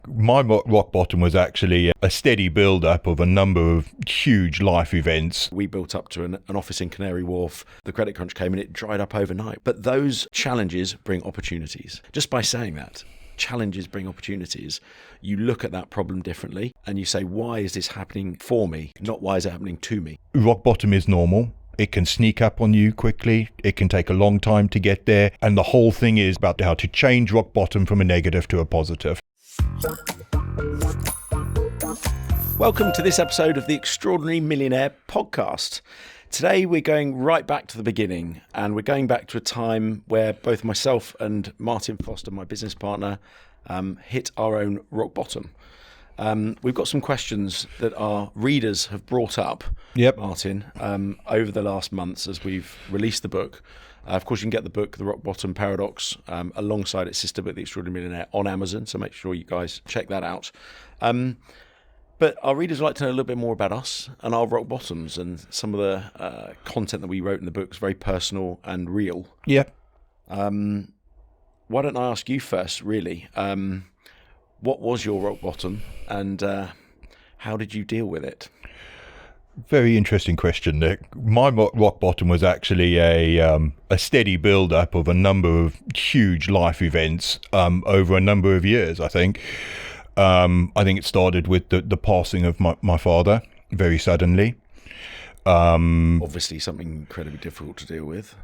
My rock bottom was actually a steady build-up of a number of huge life events. We built up to an office in Canary Wharf. The credit crunch came and it dried up overnight. But those challenges bring opportunities. Just by saying that, challenges bring opportunities. You look at that problem differently and you say, why is this happening for me? Not why is it happening to me? Rock bottom is normal. It can sneak up on you quickly. It can take a long time to get there. And the whole thing is about how to change rock bottom from a negative to a positive. Welcome to this episode of the Extraordinary Millionaire podcast. Today we're going right back to the beginning, and we're going back to a time where both myself and Martin Foster, my business partner, hit our own rock bottom. We've got some questions that our readers have brought up, Martin, over the last months as we've released the book. Of course, you can get the book, The Rock Bottom Paradox, alongside its sister book, The Extraordinary Millionaire, on Amazon. So make sure you guys check that out. But our readers would like to know a little bit more about us and our rock bottoms, and some of the content that we wrote in the book is very personal and real. Yeah. Why don't I ask you first, really? What was your rock bottom, and how did you deal with it? Very interesting question, Nick. My rock bottom was actually a steady build-up of a number of huge life events over a number of years, I think. I think it started with the passing of my father very suddenly. Obviously something incredibly difficult to deal with.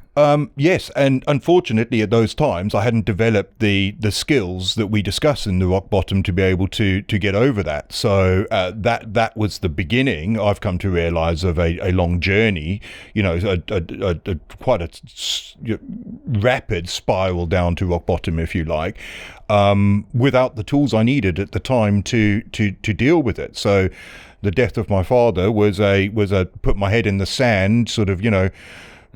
Yes, and unfortunately at those times I hadn't developed the skills that we discuss in the rock bottom to be able to get over that. So that was the beginning, I've come to realize, of a long journey, quite a rapid spiral down to rock bottom, if you like, without the tools I needed at the time to deal with it. So the death of my father was a put my head in the sand, sort of,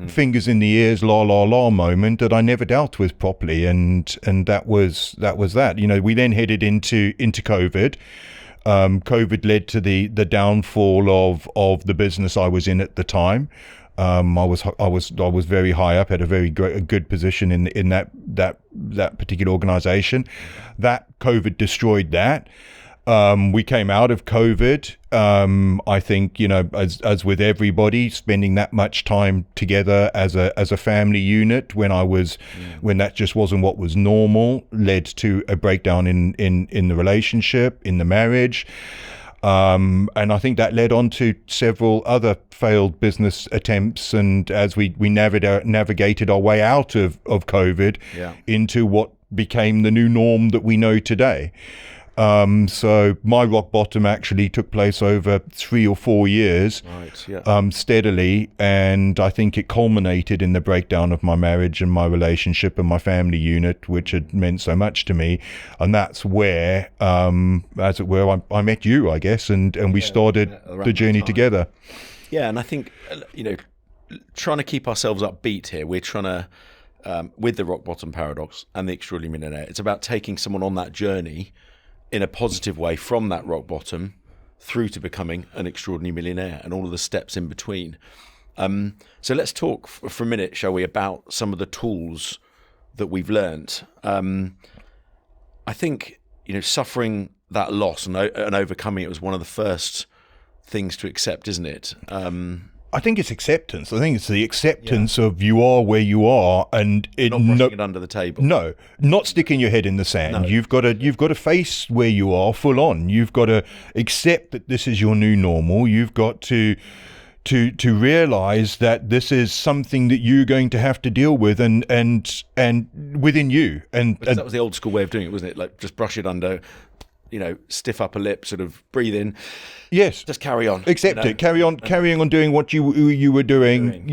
fingers in the ears, la la la moment that I never dealt with properly, and that was that. We then headed into COVID. COVID led to the downfall of the business I was in at the time. I was very high up, had a good position in that particular organization. That COVID destroyed that. We came out of COVID, I think, as with everybody, spending that much time together as a family unit when that just wasn't what was normal, led to a breakdown in the relationship, in the marriage. And I think that led on to several other failed business attempts. And as we navigated our way out of COVID into what became the new norm that we know today. So my rock bottom actually took place over 3 or 4 years, steadily, and I think it culminated in the breakdown of my marriage and my relationship and my family unit, which had meant so much to me. And that's where, as it were, I met you, I guess, and we started the journey together. Yeah, and I think, trying to keep ourselves upbeat here, we're trying to, with the rock bottom paradox and the Extraordinary Millionaire, it's about taking someone on that journey in a positive way from that rock bottom through to becoming an extraordinary millionaire and all of the steps in between. So let's talk for a minute, shall we, about some of the tools that we've learned. I think, suffering that loss and overcoming it was one of the first things to accept, isn't it? I think it's acceptance. I think it's the acceptance of you are where you are, and not brushing it under the table. No, not sticking your head in the sand. No. You've got to face where you are full on. You've got to accept that this is your new normal. You've got to realize that this is something that you're going to have to deal with, and within you. And that was the old school way of doing it, wasn't it? Like, just brush it under. Stiff upper lip, sort of breathe in. Yes. Just carry on. Accept it. Carrying on doing what you were doing,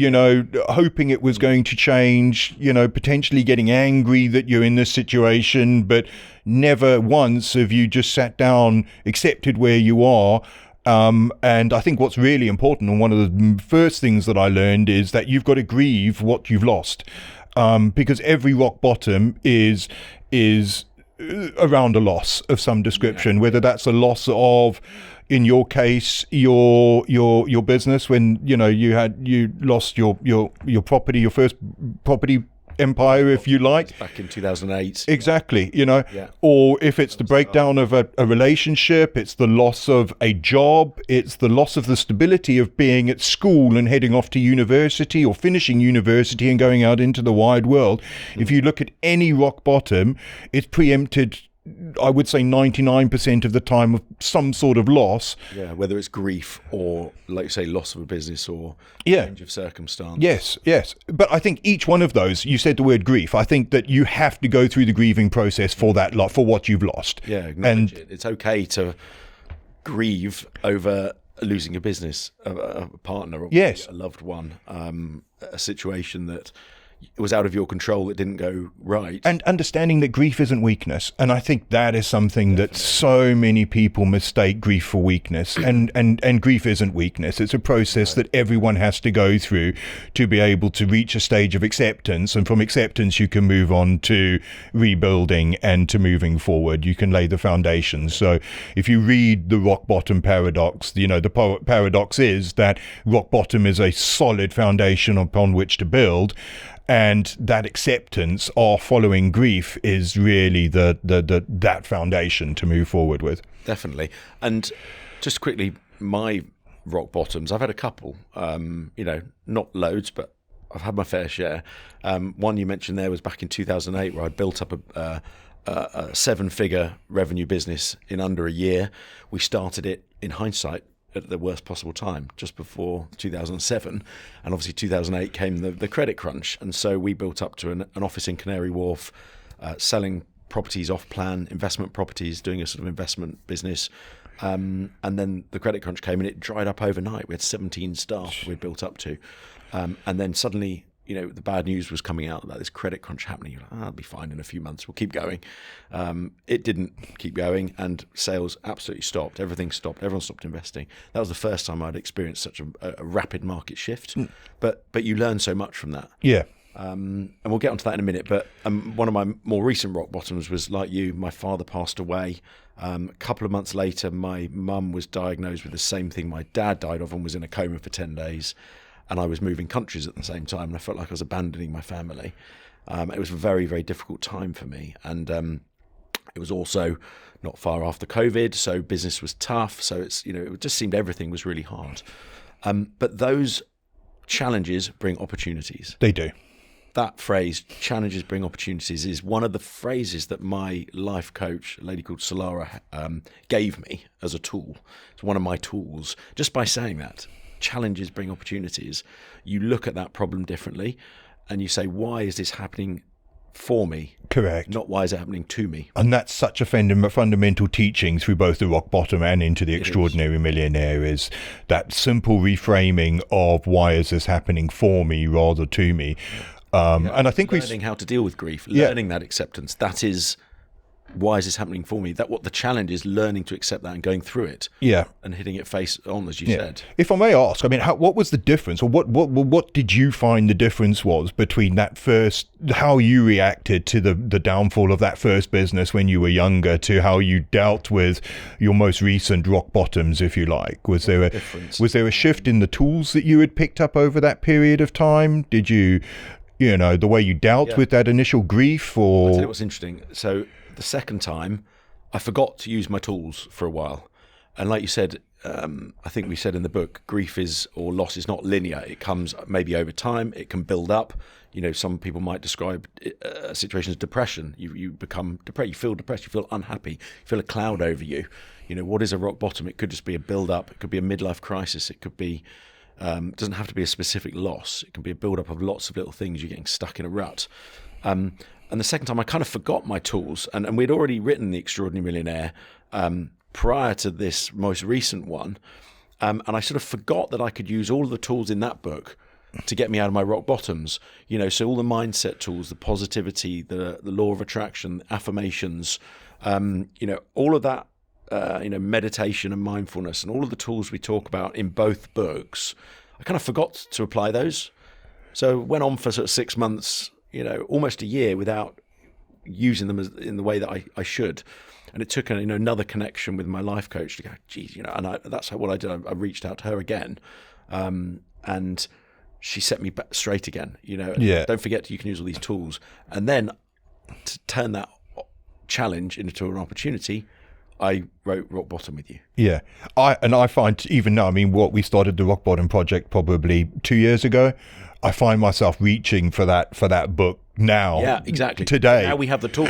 hoping it was going to change, potentially getting angry that you're in this situation, but never once have you just sat down, accepted where you are. And I think what's really important, and one of the first things that I learned, is that you've got to grieve what you've lost. Because every rock bottom is around a loss of some description, whether that's a loss of, in your case, your business, when you lost your property, your first property empire, if you like. Back in 2008. Exactly, Yeah. or if it's the breakdown of a relationship, it's the loss of a job, it's the loss of the stability of being at school and heading off to university or finishing university and going out into the wide world. If you look at any rock bottom, it's preempted, I would say 99% of the time, of some sort of loss. Yeah, whether it's grief or, like you say, loss of a business or change of circumstance. Yes. But I think each one of those, you said the word grief, I think that you have to go through the grieving process for that lot, for what you've lost. Yeah, acknowledge it. It's okay to grieve over losing a business, a partner, or a loved one, a situation that it was out of your control, that didn't go right. And understanding that grief isn't weakness. And I think that is something that so many people mistake grief for weakness. And grief isn't weakness. It's a process that everyone has to go through to be able to reach a stage of acceptance. And from acceptance, you can move on to rebuilding and to moving forward. You can lay the foundations. So if you read the rock bottom paradox, the paradox is that rock bottom is a solid foundation upon which to build. And that acceptance or following grief is really that foundation to move forward with. Definitely. And just quickly, my rock bottoms, I've had a couple, not loads, but I've had my fair share. One you mentioned there was back in 2008, where I built up a 7-figure revenue business in under a year. We started it, in hindsight, at the worst possible time, just before 2007, and obviously 2008 came the credit crunch, and so we built up to an office in Canary Wharf, selling properties off plan, investment properties, doing a sort of investment business, and then the credit crunch came and it dried up overnight. We had 17 staff we built up to, and then suddenly the bad news was coming out about this credit crunch happening. You're like, I'll be fine in a few months. We'll keep going. It didn't keep going, and sales absolutely stopped. Everything stopped. Everyone stopped investing. That was the first time I'd experienced such a rapid market shift. But you learn so much from that. Yeah. And we'll get onto that in a minute. But one of my more recent rock bottoms was, like you, my father passed away. A couple of months later, my mum was diagnosed with the same thing my dad died of and was in a coma for 10 days. And I was moving countries at the same time, and I felt like I was abandoning my family. It was a very, very difficult time for me. And it was also not far after COVID, so business was tough. So it just seemed everything was really hard. But those challenges bring opportunities. They do. That phrase, challenges bring opportunities, is one of the phrases that my life coach, a lady called Solara, gave me as a tool. It's one of my tools. Just by saying that, challenges bring opportunities, you look at that problem differently and you say, why is this happening for me? Correct. Not why is it happening to me? And that's such a fundamental teaching through both the rock bottom and into the Extraordinary Millionaire, is that simple reframing of why is this happening for me rather to me. And I think learning how to deal with grief, learning that acceptance, that is, why is this happening for me? That what the challenge is, learning to accept that and going through it. Yeah. And hitting it face on, as you said. If I may ask, what was the difference, or what did you find the difference was between that first, how you reacted to the downfall of that first business when you were younger, to how you dealt with your most recent rock bottoms, if you like? Was there a shift in the tools that you had picked up over that period of time? Did you, the way you dealt with that initial grief, or? I'll tell you what's interesting. So the second time, I forgot to use my tools for a while. And like you said, I think we said in the book, grief or loss is not linear. It comes maybe over time. It can build up. Some people might describe a situation as depression. You become depressed. You feel depressed. You feel unhappy. You feel a cloud over you. What is a rock bottom? It could just be a build up. It could be a midlife crisis. It could be, it doesn't have to be a specific loss. It can be a build up of lots of little things. You're getting stuck in a rut. And the second time, I kind of forgot my tools. And we'd already written The Extraordinary Millionaire prior to this most recent one. And I sort of forgot that I could use all of the tools in that book to get me out of my rock bottoms. So all the mindset tools, the positivity, the law of attraction, affirmations, all of that, meditation and mindfulness, and all of the tools we talk about in both books, I kind of forgot to apply those. So went on for sort of 6 months, almost a year without using them in the way that I should. And it took another connection with my life coach to go, geez, and that's what I did. I reached out to her again. And she set me back straight again. Yeah. Don't forget you can use all these tools, and then to turn that challenge into an opportunity, I wrote Rock Bottom with you. Yeah. I find even now, I mean, we started the Rock Bottom project probably 2 years ago. I find myself reaching for that book now. Yeah, exactly. Today. Now we have the tool.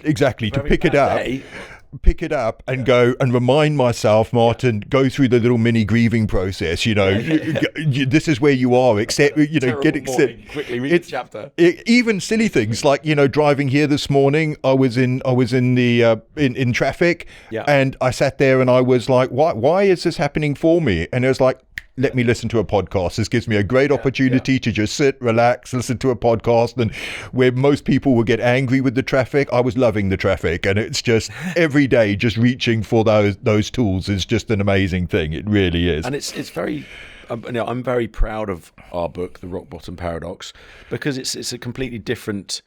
Exactly. To pick it up and go and remind myself, Martin, go through the little mini grieving process. This is where you are. Accept, get accepted. Quickly read the chapter. Even silly things like, driving here this morning, I was in the in traffic, and I sat there and I was like, why is this happening for me? And it was like, let me listen to a podcast. This gives me a great opportunity to just sit, relax, listen to a podcast. And where most people will get angry with the traffic, I was loving the traffic. And it's just every day, just reaching for those tools is just an amazing thing. It really is. And it's very, I'm very proud of our book, The Rock Bottom Paradox, because it's a completely different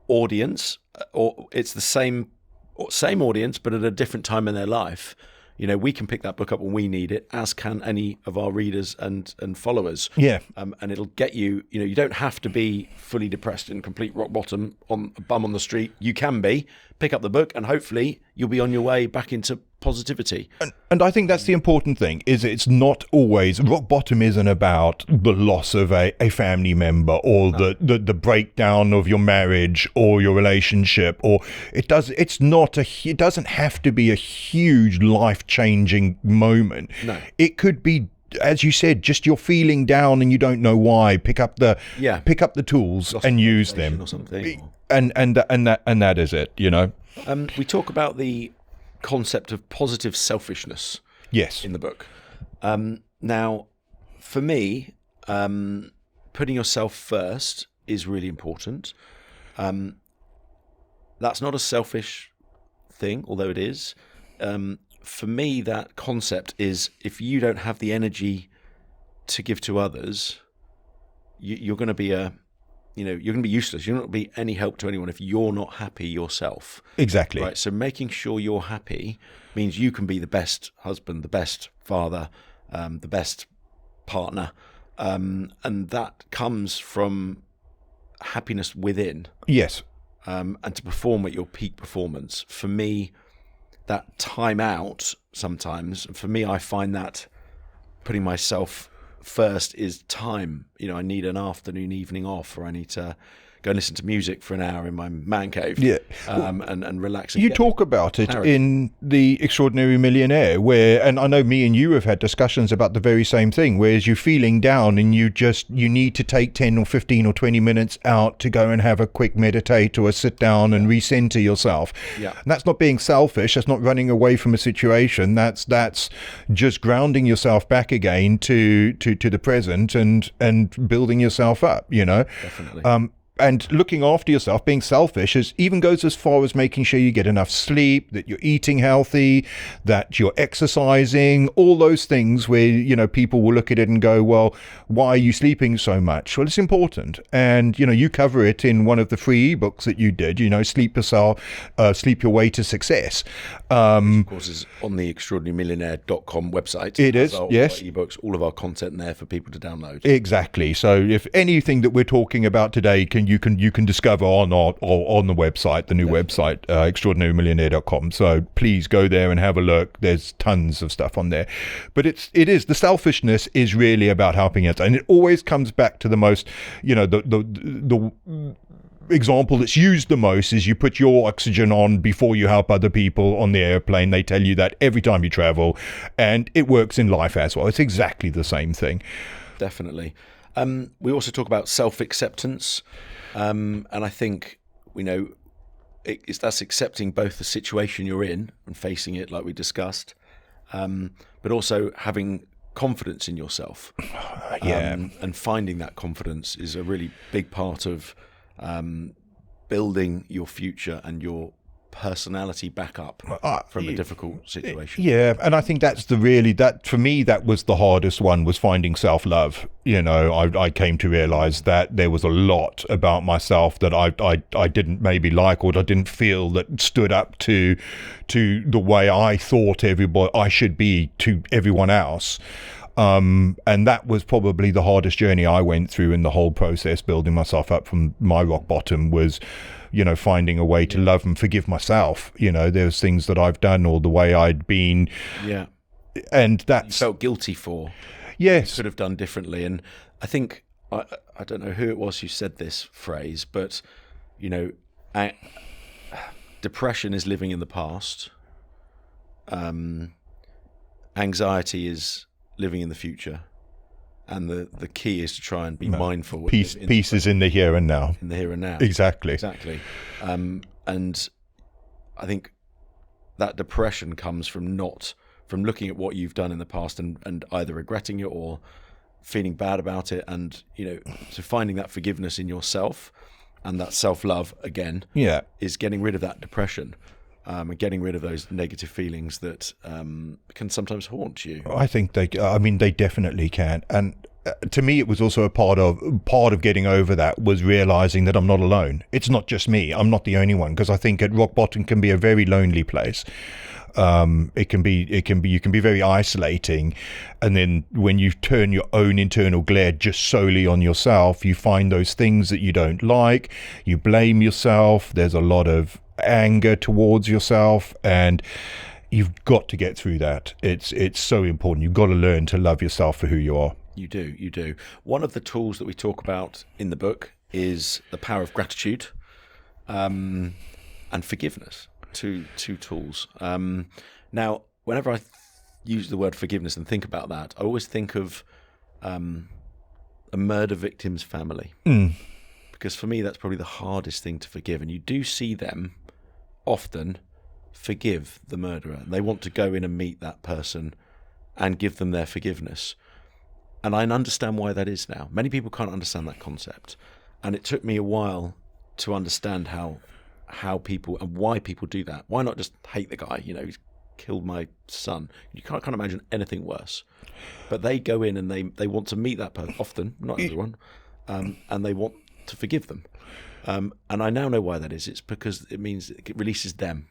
audience, or it's the same audience, but at a different time in their life. We can pick that book up when we need it, as can any of our readers and followers. Yeah. And it'll get you, you don't have to be fully depressed and complete rock bottom on a bum on the street. You can be. Pick up the book and hopefully you'll be on your way back into positivity. And I think that's the important thing, is it's not always, rock bottom isn't about the loss of a family member or the breakdown of your marriage or your relationship, or it doesn't have to be a huge life-changing moment. No. It could be, as you said, just you're feeling down and you don't know why. Pick up the tools and use them. Or something. And that is it, We talk about the concept of positive selfishness. Yes. In the book. Now, for me, putting yourself first is really important. That's not a selfish thing, although it is. For me, that concept is, if you don't have the energy to give to others, you're going to be you're going to be useless. You're not going to be any help to anyone if you're not happy yourself. Exactly. Right. So making sure you're happy means you can be the best husband, the best father, the best partner, and that comes from happiness within. Yes. And to perform at your peak performance. For me, that time out sometimes, for me, I find that putting myself first is time. I need an afternoon, evening off, or I need to go and listen to music for an hour in my man cave. Yeah. And relax. And you talk about it in The Extraordinary Millionaire, and I know me and you have had discussions about the very same thing, whereas you're feeling down and you need to take 10 or 15 or 20 minutes out to go and have a quick meditate or a sit down and recenter yourself. Yeah. And that's not being selfish. That's not running away from a situation. That's just grounding yourself back again to the present and building yourself up, Definitely. And looking after yourself, being selfish, even goes as far as making sure you get enough sleep, that you're eating healthy, that you're exercising, all those things where, people will look at it and go, well, why are you sleeping so much? Well, it's important. And, you cover it in one of the free ebooks that you did, Sleep Your Way to Success. Which, of course, is on the extraordinarymillionaire.com website. It is, yes. All our ebooks, all of our content there for people to download. Exactly. So if anything that we're talking about today you can discover on the website, the new website, extraordinarymillionaire.com. So please go there and have a look. There's tons of stuff on there. But it is the selfishness is really about helping us, and it always comes back to the most, the example that's used the most is you put your oxygen on before you help other people on the airplane. They tell you that every time you travel, and it works in life as well. It's exactly the same thing. Definitely. We also talk about self-acceptance, and I think that's accepting both the situation you're in and facing it like we discussed, but also having confidence in yourself. And finding that confidence is a really big part of building your future and your personality back up from a difficult situation. Yeah, and I think that's for me, that was the hardest one, was finding self-love. I came to realize that there was a lot about myself that I didn't maybe like, or I didn't feel that stood up to the way I thought I should be to everyone else. And that was probably the hardest journey I went through in the whole process, building myself up from my rock bottom, was, finding a way to love and forgive myself. There's things that I've done or the way I'd been. Yeah. And that's... You felt guilty for. Yes. You could have done differently. And I think, I don't know who it was who said this phrase, but, depression is living in the past. Anxiety is living in the future. And the key is to try and be mindful. Peace is in the here and now. In the here and now. Exactly. And I think that depression comes from looking at what you've done in the past and either regretting it or feeling bad about it. And, so finding that forgiveness in yourself and that self-love again is getting rid of that depression. And getting rid of those negative feelings that can sometimes haunt you. I think they definitely can. And to me, it was also a part of getting over that was realizing that I'm not alone. It's not just me. I'm not the only one, because I think at rock bottom can be a very lonely place. You can be very isolating, and then when you turn your own internal glare just solely on yourself, you find those things that you don't like, you blame yourself, there's a lot of anger towards yourself, and you've got to get through that. It's so important. You've got to learn to love yourself for who you are. You do. One of the tools that we talk about in the book is the power of gratitude and forgiveness. Two tools. Now, whenever I use the word forgiveness and think about that, I always think of a murder victim's family. Because for me, that's probably the hardest thing to forgive. And you do see them often forgive the murderer. They want to go in and meet that person and give them their forgiveness. And I understand why that is now. Many people can't understand that concept. And it took me a while to understand how people and why people do that. Why not just hate the guy? He's killed my son. You can't imagine anything worse. But they go in and they want to meet that person, often, not everyone, and they want to forgive them. And I now know why that is. It's because it means it releases them.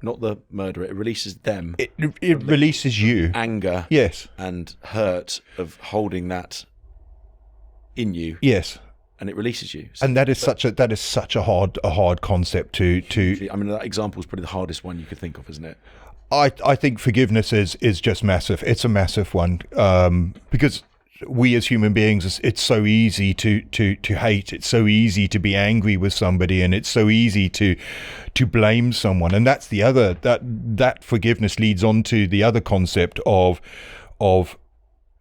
Not the murderer. It releases them. It releases you. Anger. Yes. And hurt of holding that in you. Yes. And it releases you. So, and that is such a hard concept to. I mean, that example is probably the hardest one you could think of, isn't it? I think forgiveness is just massive. It's a massive one, because we as human beings, it's so easy to hate. It's so easy to be angry with somebody, and it's so easy to blame someone. And that's the other that forgiveness leads on to the other concept of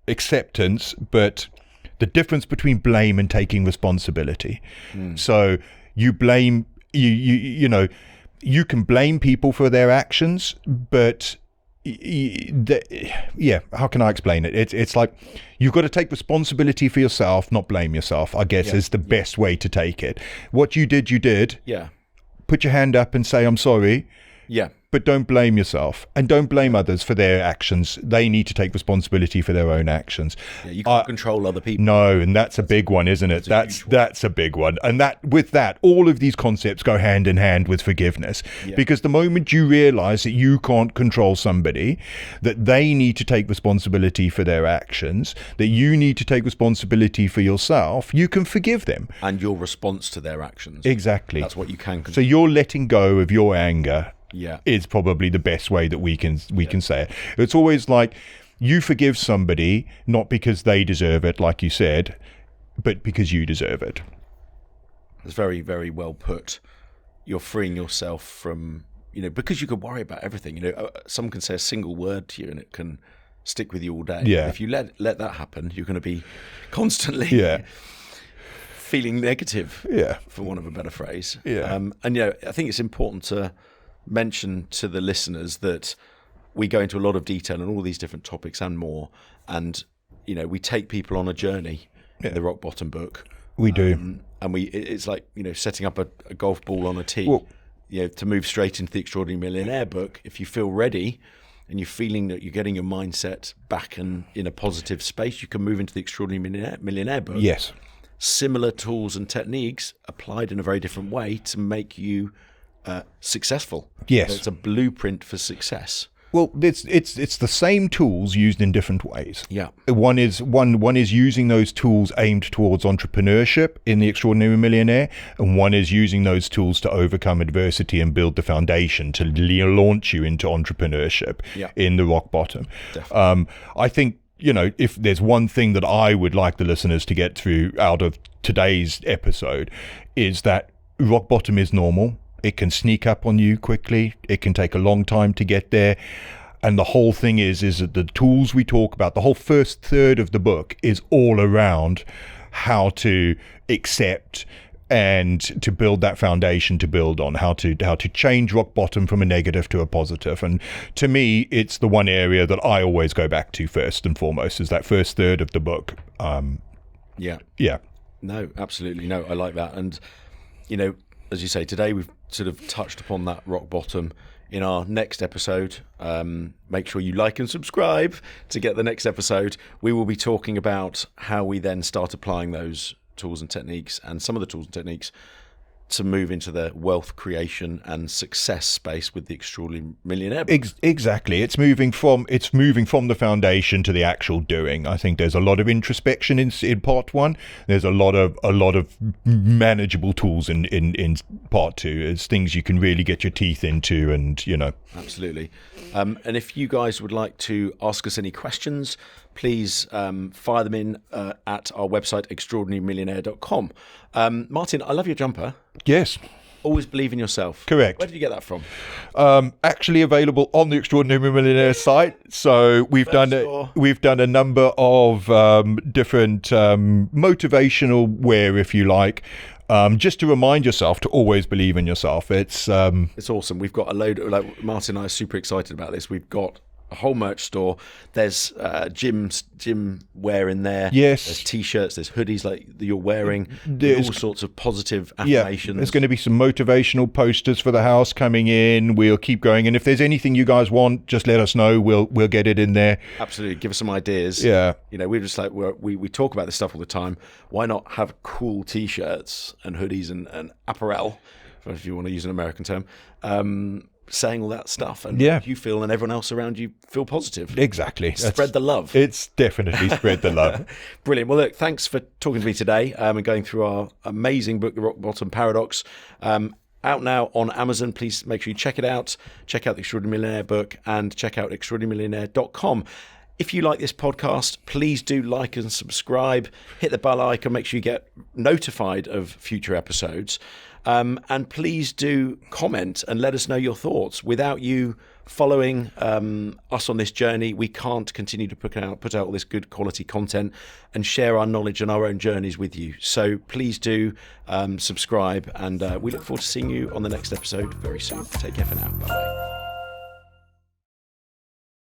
acceptance, but the difference between blame and taking responsibility. So you blame you can blame people for their actions, but how can I explain it? It's like you've got to take responsibility for yourself, not blame yourself, I guess is the best way to take it. What you did. Yeah. Put your hand up and say, I'm sorry. Yeah. But don't blame yourself, and don't blame others for their actions. They need to take responsibility for their own actions. Yeah, you can't control other people. No, and that's a big one, isn't it? That's a big one. And that all of these concepts go hand in hand with forgiveness. Yeah. Because the moment you realize that you can't control somebody, that they need to take responsibility for their actions, that you need to take responsibility for yourself, you can forgive them. And your response to their actions. Exactly. That's what you can control. So you're letting go of your anger. Yeah, is probably the best way that we can say it. It's always like you forgive somebody not because they deserve it, like you said, but because you deserve it. It's very, very well put. You're freeing yourself from, because you could worry about everything. Someone can say a single word to you and it can stick with you all day. Yeah. If you let that happen, you're going to be constantly feeling negative. Yeah, for want of a better phrase. Yeah, and I think it's important to mention to the listeners that we go into a lot of detail on all these different topics and more, and we take people on a journey in the Rock Bottom book. We do, and it's like setting up a golf ball on a tee. Well, to move straight into the Extraordinary Millionaire book. If you feel ready and you're feeling that you're getting your mindset back in a positive space, you can move into the Extraordinary Millionaire book. Yes, similar tools and techniques applied in a very different way to make you successful. Yes. So it's a blueprint for success. Well, it's the same tools used in different ways. Yeah. One is using those tools aimed towards entrepreneurship in The Extraordinary Millionaire, and one is using those tools to overcome adversity and build the foundation to launch you into entrepreneurship in the rock bottom. I think, if there's one thing that I would like the listeners to get through out of today's episode, is that rock bottom is normal. It can sneak up on you quickly. It can take a long time to get there. And the whole thing is that the tools we talk about, the whole first third of the book is all around how to accept and to build that foundation to build on, how to change rock bottom from a negative to a positive. And to me, it's the one area that I always go back to first and foremost, is that first third of the book. Yeah. No, absolutely. No, I like that. And, as you say, today we've sort of touched upon that rock bottom. In our next episode, make sure you like and subscribe to get the next episode. We will be talking about how we then start applying those tools and techniques, and some of the tools and techniques to move into the wealth creation and success space with the Extraordinary Millionaire book. Exactly. It's moving from the foundation to the actual doing. I think there's a lot of introspection in part one. There's a lot of manageable tools in part two. It's things you can really get your teeth into, and Absolutely. And if you guys would like to ask us any questions, please fire them in at our website, extraordinarymillionaire.com. Martin, I love your jumper. Yes. Always believe in yourself. Correct. Where did you get that from? Actually available on the Extraordinary Millionaire site. So we've done a number of different motivational wear, if you like. Just to remind yourself to always believe in yourself. It's awesome. We've got a load of, Martin and I are super excited about this. We've got a whole merch store. There's gym wear in there. Yes. There's t-shirts, there's hoodies like that you're wearing. There's all sorts of positive affirmations. There's going to be some motivational posters for the house coming in. We'll keep going, and if there's anything you guys want, just let us know. We'll get it in there. Absolutely. Give us some ideas. Yeah. We're just like, we talk about this stuff all the time. Why not have cool t-shirts and hoodies and apparel, if you want to use an American term, saying all that stuff, and you feel and everyone else around you feel positive. Exactly. Spread the love. It's definitely spread the love. Brilliant. Well, look, thanks for talking to me today and going through our amazing book, The Rock Bottom Paradox. Out now on Amazon. Please make sure you check it out. Check out the Extraordinary Millionaire book and check out extraordinarymillionaire.com. If you like this podcast, please do like and subscribe. Hit the bell icon. Make sure you get notified of future episodes. And please do comment and let us know your thoughts. Without you following us on this journey, we can't continue to put out all this good quality content and share our knowledge and our own journeys with you. So please do subscribe, and we look forward to seeing you on the next episode very soon. Take care for now. Bye-bye.